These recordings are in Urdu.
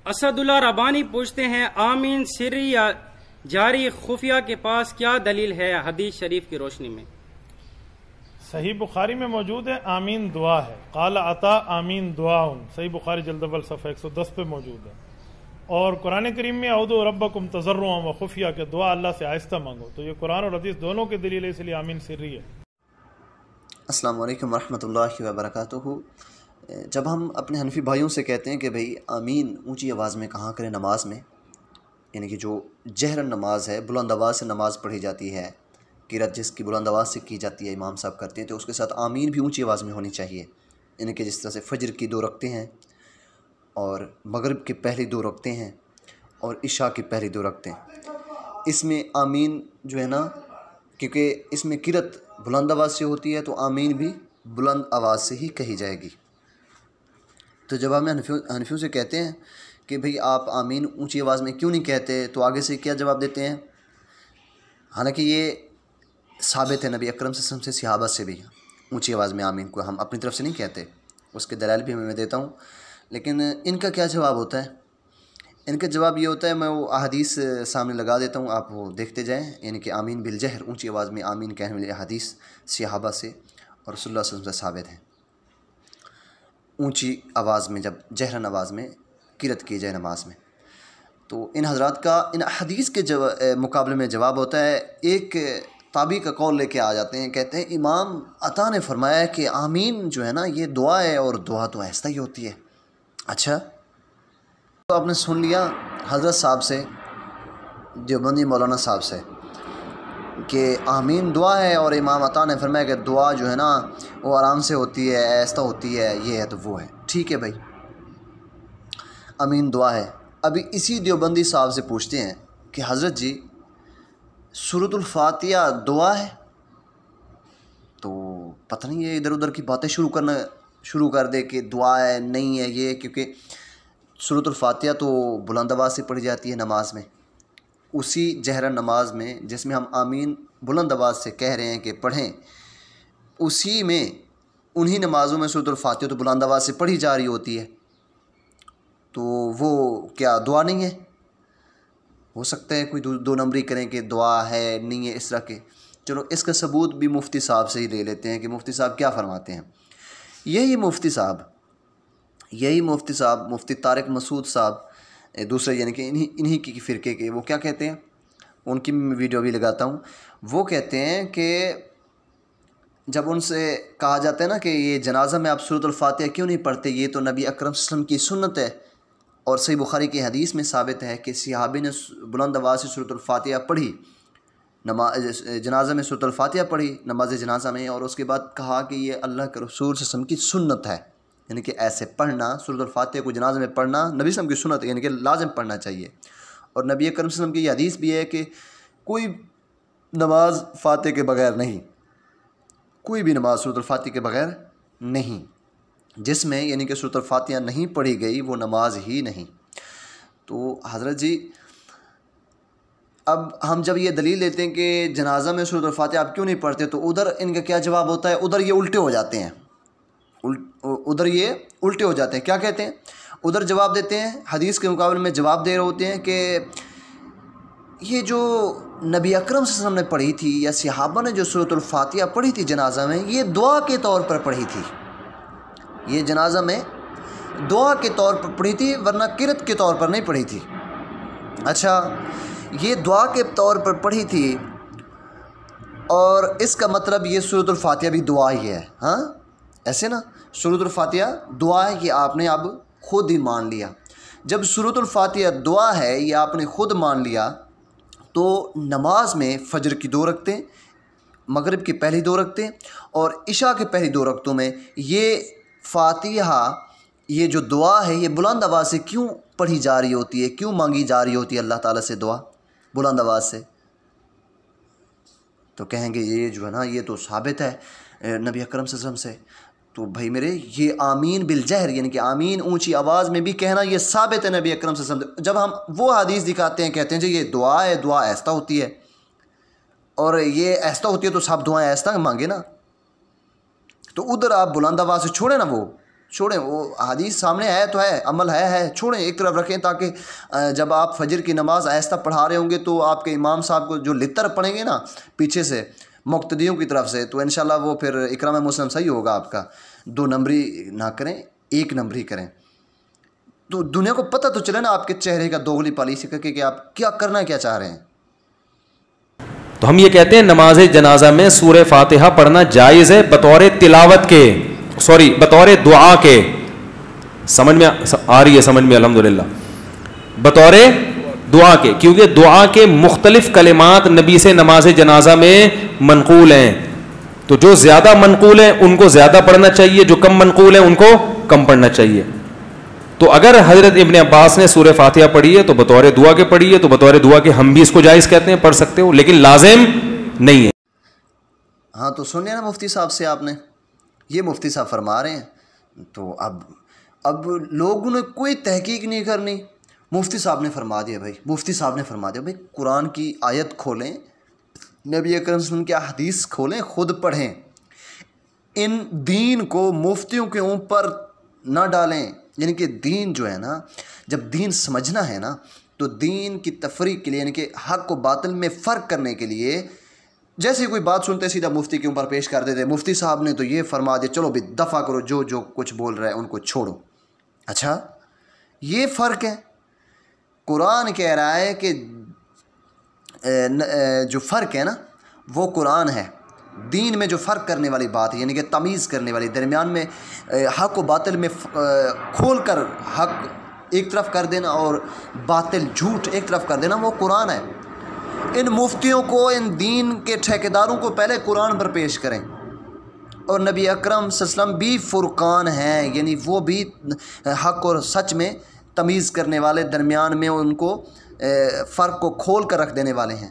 اسداللہ ربانی پوچھتے ہیں آمین سری یا جاری خفیہ کے پاس کیا دلیل ہے حدیث شریف کی روشنی میں؟ صحیح بخاری میں موجود ہے، آمین دعا ہے، قال عطا آمین دعا، صحیح بخاری جلد اول صفحہ 110 پہ موجود ہے۔ اور قرآن کریم میں اعوذ ربکم تضرعا و خفیہ کہ دعا اللہ سے آہستہ مانگو، تو یہ قرآن اور حدیث دونوں کی دلیل ہے، اس لیے آمین سری ہے۔ السلام علیکم ورحمۃ اللہ وبرکاتہ۔ جب ہم اپنے حنفی بھائیوں سے کہتے ہیں کہ بھئی آمین اونچی آواز میں کہاں کریں نماز میں، یعنی کہ جو جہرن نماز ہے، بلند آواز سے نماز پڑھی جاتی ہے، قرات جس کی بلند آواز سے کی جاتی ہے، امام صاحب کرتے ہیں، تو اس کے ساتھ آمین بھی اونچی آواز میں ہونی چاہیے، یعنی کہ جس طرح سے فجر کی 2 رکعتیں ہیں اور مغرب کی پہلی 2 رکعتیں ہیں اور عشاء کی پہلی 2 رکعتیں، اس میں آمین جو ہے نا، کیونکہ اس میں قرات بلند آواز سے ہوتی ہے تو آمین بھی بلند آواز سے ہی کہی جائے گی۔ تو جب ہم حنفیوں سے کہتے ہیں کہ بھئی آپ آمین اونچی آواز میں کیوں نہیں کہتے، تو آگے سے کیا جواب دیتے ہیں؟ حالانکہ یہ ثابت ہے نبی اکرم صلی اللہ علیہ وسلم سے، صحابہ سے بھی، اونچی آواز میں آمین کو ہم اپنی طرف سے نہیں کہتے، اس کے دلائل بھی میں دیتا ہوں۔ لیکن ان کا کیا جواب ہوتا ہے؟ ان کا جواب یہ ہوتا ہے، میں وہ احادیث سامنے لگا دیتا ہوں، آپ وہ دیکھتے جائیں، یعنی کہ آمین بالجہر، اونچی آواز میں آمین کہنے والی احادیث صحابہ سے اور رسول اللہ صلی اللہ علیہ وسلم سے ثابت ہیں۔ اونچی آواز میں جب جہرن آواز میں قرات کی جائے نماز میں، تو ان حضرات کا ان حدیث کے مقابلے میں جواب ہوتا ہے، ایک تابعی کا قول لے کے آ جاتے ہیں، کہتے ہیں امام عطا نے فرمایا ہے کہ آمین جو ہے نا یہ دعا ہے، اور دعا تو آہستہ ہی ہوتی ہے۔ اچھا، تو آپ نے سن لیا حضرت صاحب سے، دیوبندی مولانا صاحب سے، کہ آمین دعا ہے، اور امام عطا نے فرمایا کہ دعا جو ہے نا وہ آرام سے ہوتی ہے، آہستہ ہوتی ہے، یہ ہے تو وہ ہے۔ ٹھیک ہے بھائی، آمین دعا ہے۔ ابھی اسی دیوبندی صاحب سے پوچھتے ہیں کہ حضرت جی سورۃ الفاتحہ دعا ہے؟ تو پتہ نہیں یہ ادھر ادھر کی باتیں شروع کر دے کہ دعا ہے، نہیں ہے یہ، کیونکہ سورۃ الفاتحہ تو بلند آواز سے پڑھی جاتی ہے نماز میں، اسی جہرن نماز میں جس میں ہم آمین بلند آواز سے کہہ رہے ہیں کہ پڑھیں، اسی میں انہی نمازوں میں سورۃ الفاتحہ تو بلند آواز سے پڑھی جا رہی ہوتی ہے، تو وہ کیا دعا نہیں ہے؟ ہو سکتا ہے کوئی 2 نمبری کریں کہ دعا ہے، نہیں ہے، اس طرح کے۔ چلو اس کا ثبوت بھی مفتی صاحب سے ہی لے لیتے ہیں کہ مفتی صاحب کیا فرماتے ہیں۔ یہی مفتی صاحب مفتی طارق مسعود صاحب، دوسرے یعنی کہ انہی کی فرقے کے، وہ کیا کہتے ہیں، ان کی ویڈیو بھی لگاتا ہوں، وہ کہتے ہیں کہ جب ان سے کہا جاتا ہے نا کہ یہ جنازہ میں آپ سورۃ الفاتحہ کیوں نہیں پڑھتے، یہ تو نبی اکرم صلی اللہ علیہ وسلم کی سنت ہے، اور صحیح بخاری کی حدیث میں ثابت ہے کہ صحابی نے بلند آواز سے سورۃ الفاتحہ پڑھی، جنازہ میں سورۃ الفاتحہ پڑھی نماز جنازہ میں، اور اس کے بعد کہا کہ یہ اللہ کے رسول صلی اللہ علیہ وسلم کی سنت ہے، یعنی کہ ایسے پڑھنا، سورۃ الفاتحہ کو جنازہ میں پڑھنا نبی صلی اللہ علیہ وسلم کی سنت ہے، یعنی کہ لازم پڑھنا چاہیے۔ اور نبی اکرم صلی اللہ علیہ وسلم کی یہ حدیث بھی ہے کہ کوئی نماز فاتحہ کے بغیر نہیں، کوئی بھی نماز سورۃ الفاتحہ کے بغیر نہیں، جس میں یعنی کہ سورۃ الفاتحہ نہیں پڑھی گئی وہ نماز ہی نہیں۔ تو حضرت جی اب ہم جب یہ دلیل لیتے ہیں کہ جنازہ میں سورۃ الفاتحہ آپ کیوں نہیں پڑھتے، تو ادھر ان کا کیا جواب ہوتا ہے؟ ادھر یہ الٹے ہو جاتے ہیں، کیا کہتے ہیں؟ ادھر جواب دیتے ہیں، حدیث کے مقابلے میں جواب دے رہے ہوتے ہیں کہ یہ جو نبی اکرم صلی اللہ علیہ وسلم نے پڑھی تھی یا صحابہ نے جو سورۃ الفاتحہ پڑھی تھی جنازہ میں، یہ دعا کے طور پر پڑھی تھی، یہ جنازہ میں دعا کے طور پر پڑھی تھی، ورنہ قرات کے طور پر نہیں پڑھی تھی۔ اچھا، یہ دعا کے طور پر پڑھی تھی، اور اس کا مطلب یہ سورۃ الفاتحہ بھی دعا ہی ہے، ہاں ایسے نا، سورۃ الفاتحہ دعا ہے، یہ آپ نے اب خود ہی مان لیا۔ جب سورۃ الفاتحہ دعا ہے، یہ آپ نے خود مان لیا، تو نماز میں فجر کی 2 رکعتیں، مغرب کی پہلی 2 رکعتیں اور عشاء کی پہلی 2 رکعتوں میں یہ فاتحہ، یہ جو دعا ہے، یہ بلند آواز سے کیوں پڑھی جا رہی ہوتی ہے، کیوں مانگی جا رہی ہوتی ہے اللہ تعالیٰ سے دعا بلند آواز سے؟ تو کہیں گے یہ جو ہے نا یہ تو ثابت ہے نبی اکرم صلی اللہ علیہ وسلم سے، تو بھائی میرے یہ آمین بالجہر یعنی کہ آمین اونچی آواز میں بھی کہنا یہ ثابت ہے نبی اکرم صلی اللہ علیہ وسلم۔ جب ہم وہ حدیث دکھاتے ہیں کہتے ہیں جی یہ دعا ہے، دعا آہستہ ہوتی ہے، اور یہ آہستہ ہوتی ہے تو سب دعائیں آہستہ مانگے نا، تو ادھر آپ بلند آواز سے چھوڑیں نا وہ چھوڑیں، وہ حدیث سامنے ہے تو ہے، عمل ہے، چھوڑیں ایک طرف رکھیں، تاکہ جب آپ فجر کی نماز آہستہ پڑھا رہے ہوں گے تو آپ کے امام صاحب کو جو لتر پڑھیں گے نا پیچھے سے مقتدیوں کی طرف سے، تو انشاءاللہ وہ پھر اکرام مسلم صحیح ہوگا آپ کا. 2 نمبری نہ کریں، 1 نمبری کریں، تو دنیا کو پتہ تو چلے نا آپ کے چہرے کا دوغلی پالیسی کر کے کہ آپ کیا کرنا کیا چاہ رہے ہیں. تو ہم یہ کہتے ہیں نماز جنازہ میں سورہ فاتحہ پڑھنا جائز ہے بطور تلاوت کے، بطور دعا کے. سمجھ میں آ رہی ہے؟ سمجھ میں الحمدللہ. بطور دعا کے، کیونکہ دعا کے مختلف کلمات نبی سے نماز جنازہ میں منقول ہیں، تو جو زیادہ منقول ہیں ان کو زیادہ پڑھنا چاہیے، جو کم منقول ہیں ان کو کم پڑھنا چاہیے. تو اگر حضرت ابن عباس نے سورہ فاتحہ پڑھی ہے تو بطور دعا کے پڑھی ہے، تو بطور دعا کے ہم بھی اس کو جائز کہتے ہیں، پڑھ سکتے ہو، لیکن لازم نہیں ہے. ہاں تو سنیں نا مفتی صاحب سے، آپ نے یہ مفتی صاحب فرما رہے ہیں، تو اب لوگوں نے کوئی تحقیق نہیں کرنی. مفتی صاحب نے فرما دیا بھائی قرآن کی آیت کھولیں، نبی اکرم صلی اللہ علیہ وسلم کی حدیث کھولیں، خود پڑھیں. ان دین کو مفتیوں کے اوپر نہ ڈالیں. یعنی کہ دین جو ہے نا، جب دین سمجھنا ہے نا تو دین کی تفریق کے لیے، یعنی کہ حق و باطل میں فرق کرنے کے لیے، جیسے کوئی بات سنتے سیدھا مفتی کے اوپر پیش کر دیتے، مفتی صاحب نے تو یہ فرما دیا، چلو بھی دفع کرو، جو کچھ بول رہا ہے ان کو چھوڑو. اچھا یہ فرق ہے. قرآن کہہ رہا ہے کہ جو فرق ہے نا وہ قرآن ہے. دین میں جو فرق کرنے والی بات ہے، یعنی کہ تمیز کرنے والی، درمیان میں حق و باطل میں کھول کر حق ایک طرف کر دینا اور باطل جھوٹ ایک طرف کر دینا، وہ قرآن ہے. ان مفتیوں کو، ان دین کے ٹھیکیداروں کو پہلے قرآن پر پیش کریں. اور نبی اکرم صلی اللہ علیہ وسلم بھی فرقان ہیں، یعنی وہ بھی حق اور سچ میں تمیز کرنے والے، درمیان میں ان کو فرق کو کھول کر رکھ دینے والے ہیں.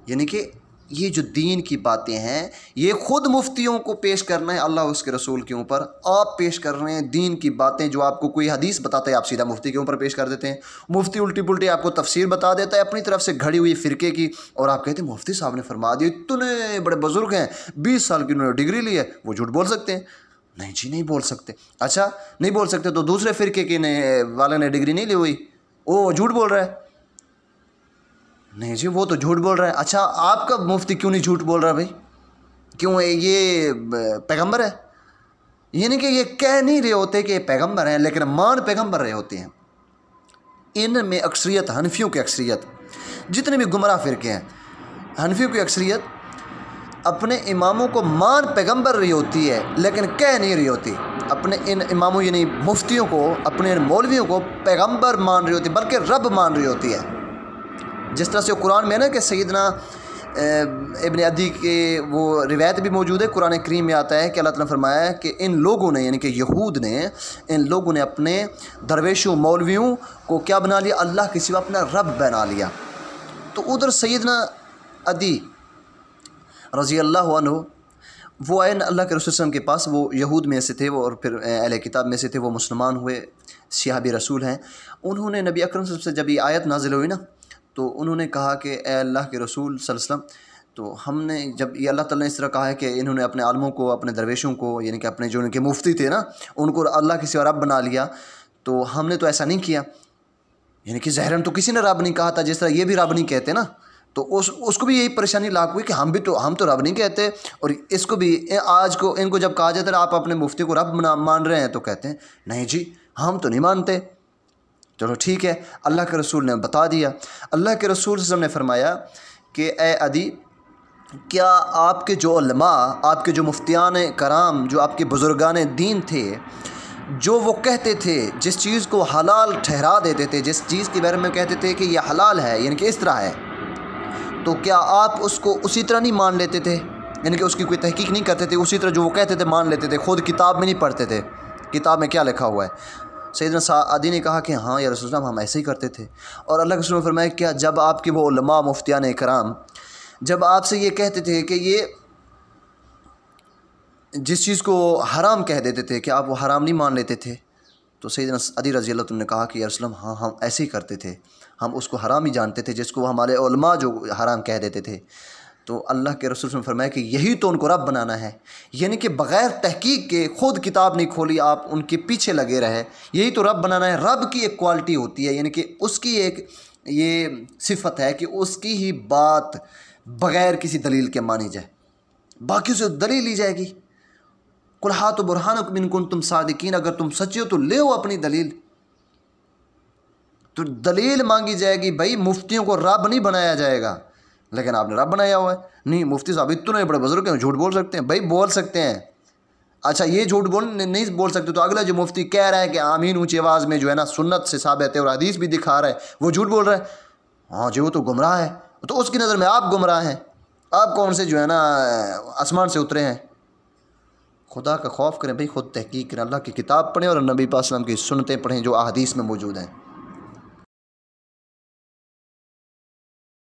یعنی کہ یہ جو دین کی باتیں ہیں یہ خود مفتیوں کو پیش کرنا ہے، اللہ اس کے رسول کے اوپر. آپ پیش کر رہے ہیں دین کی باتیں جو آپ کو کوئی حدیث بتاتا ہے، آپ سیدھا مفتی کے اوپر پیش کر دیتے ہیں. مفتی الٹی پلٹی آپ کو تفسیر بتا دیتا ہے اپنی طرف سے گھڑی ہوئی فرقے کی، اور آپ کہتے ہیں مفتی صاحب نے فرما دیا. اتنے بڑے بزرگ ہیں، 20 سال کی انہوں نے ڈگری لی ہے، وہ جھوٹ بول سکتے ہیں؟ نہیں جی، نہیں بول سکتے. اچھا نہیں بول سکتے تو دوسرے فرقے کے والے نے ڈگری نہیں لی ہوئی، وہ جھوٹ بول رہا ہے؟ نہیں جی، وہ تو جھوٹ بول رہا ہے. اچھا آپ کا مفتی کیوں نہیں جھوٹ بول رہا بھائی؟ کیوں؟ یہ پیغمبر ہے؟ یعنی کہ یہ کہہ نہیں رہے ہوتے کہ یہ پیغمبر ہیں، لیکن مان پیغمبر رہے ہوتے ہیں. ان میں اکثریت، حنفیوں کی اکثریت، جتنے بھی گمراہ فرقے ہیں، حنفیوں کی اکثریت اپنے اماموں کو مان پیغمبر رہی ہوتی ہے، لیکن کہہ نہیں رہی ہوتی. اپنے ان اماموں یعنی مفتیوں کو، اپنے ان مولویوں کو پیغمبر مان رہی ہوتی، بلکہ رب مان رہی ہوتی ہے. جس طرح سے قرآن میں نا کہ سیدنا ابن عدی کے وہ روایت بھی موجود ہے، قرآن کریم میں آتا ہے کہ اللہ تعالیٰ نے فرمایا ہے کہ ان لوگوں نے، یعنی کہ یہود نے، ان لوگوں نے اپنے درویشوں مولویوں کو کیا بنا لیا؟ اللہ کے سوا اپنا رب بنا لیا. تو ادھر سیدنا عدی رضی اللہ عنہ وہ آئے اللہ کے رسول صلی اللہ علیہ وسلم کے پاس، وہ یہود میں سے تھے، وہ اور پھر اہل کتاب میں سے تھے، وہ مسلمان ہوئے، صحابی رسول ہیں. انہوں نے نبی اکرم صلی اللہ علیہ وسلم سے جب یہ آیت نازل ہوئی نا تو انہوں نے کہا کہ اے اللہ کے رسول صلی اللہ علیہ وسلم، تو ہم نے جب یہ اللہ تعالیٰ نے اس طرح کہا ہے کہ انہوں نے اپنے عالموں کو، اپنے درویشوں کو، یعنی کہ اپنے جو ان کے مفتی تھے نا، ان کو اللہ کے سوا رب بنا لیا، تو ہم نے تو ایسا نہیں کیا. یعنی کہ ظاہراً تو کسی نے رب نہیں کہا تھا، جس طرح یہ بھی رب نہیں کہتے نا، تو اس کو بھی یہی پریشانی لاحق ہوئی کہ ہم تو رب نہیں کہتے. اور اس کو بھی آج کو ان کو جب کہا جاتا ہے آپ اپنے مفتی کو رب مان رہے ہیں، تو کہتے ہیں نہیں جی ہم تو نہیں مانتے. چلو ٹھیک ہے، اللہ کے رسول نے بتا دیا. اللہ کے رسول صلی اللہ علیہ وسلم نے فرمایا کہ اے عدی، کیا آپ کے جو علماء، آپ کے جو مفتیان کرام، جو آپ کے بزرگان دین تھے، جو وہ کہتے تھے، جس چیز کو حلال ٹھہرا دیتے تھے، جس چیز کے بارے میں کہتے تھے کہ یہ حلال ہے، یعنی کہ اس طرح ہے، تو کیا آپ اس کو اسی طرح نہیں مان لیتے تھے؟ یعنی کہ اس کی کوئی تحقیق نہیں کرتے تھے، اسی طرح جو وہ کہتے تھے مان لیتے تھے، خود کتاب میں نہیں پڑھتے تھے کتاب میں کیا لکھا ہوا ہے؟ سیدنا عدی نے کہا کہ ہاں یا رسول اللہ ہم ایسے ہی کرتے تھے. اور اللہ کے رسول نے فرمایا کیا جب آپ کے وہ علماء مفتیان کرام جب آپ سے یہ کہتے تھے کہ یہ جس چیز کو حرام کہہ دیتے تھے کہ آپ وہ حرام نہیں مان لیتے تھے؟ تو سیدنا عدی رضی اللہ عنہ نے کہا کہ یا رسول اللہ ہاں ہم ایسے ہی کرتے تھے، ہم اس کو حرام ہی جانتے تھے جس کو ہمارے علماء جو حرام کہہ دیتے تھے. تو اللہ کے رسول نے فرمایا کہ یہی تو ان کو رب بنانا ہے، یعنی کہ بغیر تحقیق کے خود کتاب نہیں کھولی آپ ان کے پیچھے لگے رہے، یہی تو رب بنانا ہے۔ رب کی ایک کوالٹی ہوتی ہے، یعنی کہ اس کی ایک یہ صفت ہے کہ اس کی ہی بات بغیر کسی دلیل کے مانی جائے، باقی سے دلیل لی جائے گی۔ قُلْ هَاتُوا بُرْهَانَكُمْ إِن كُنتُمْ صَادِقِينَ، اگر تم سچے ہو تو لے ہو اپنی دلیل، تو دلیل مانگی جائے گی۔ بھائی مفتیوں کو رب نہیں بنایا جائے گا، لیکن آپ نے رب بنایا ہوا ہے۔ نہیں مفتی صاحب اتنے بڑے بزرگ ہیں، جھوٹ بول سکتے ہیں؟ بھائی بول سکتے ہیں۔ اچھا یہ جھوٹ نہیں بول سکتے تو اگلا جو مفتی کہہ رہا ہے کہ آمین اونچی آواز میں جو ہے نا سنت سے ثابت ہے اور حدیث بھی دکھا رہا ہے، وہ جھوٹ بول رہا ہے؟ ہاں جی وہ تو گمراہ ہے، تو اس کی نظر میں آپ گمراہ ہیں، آپ کون سے جو ہے نا آسمان سے اترے ہیں؟ خدا کا خوف کریں بھائی، خود تحقیق کریں، اللہ کی کتاب پڑھیں اور نبی پاک صلی اللہ علیہ وسلم کی سنتیں پڑھیں جو احادیث میں موجود ہیں۔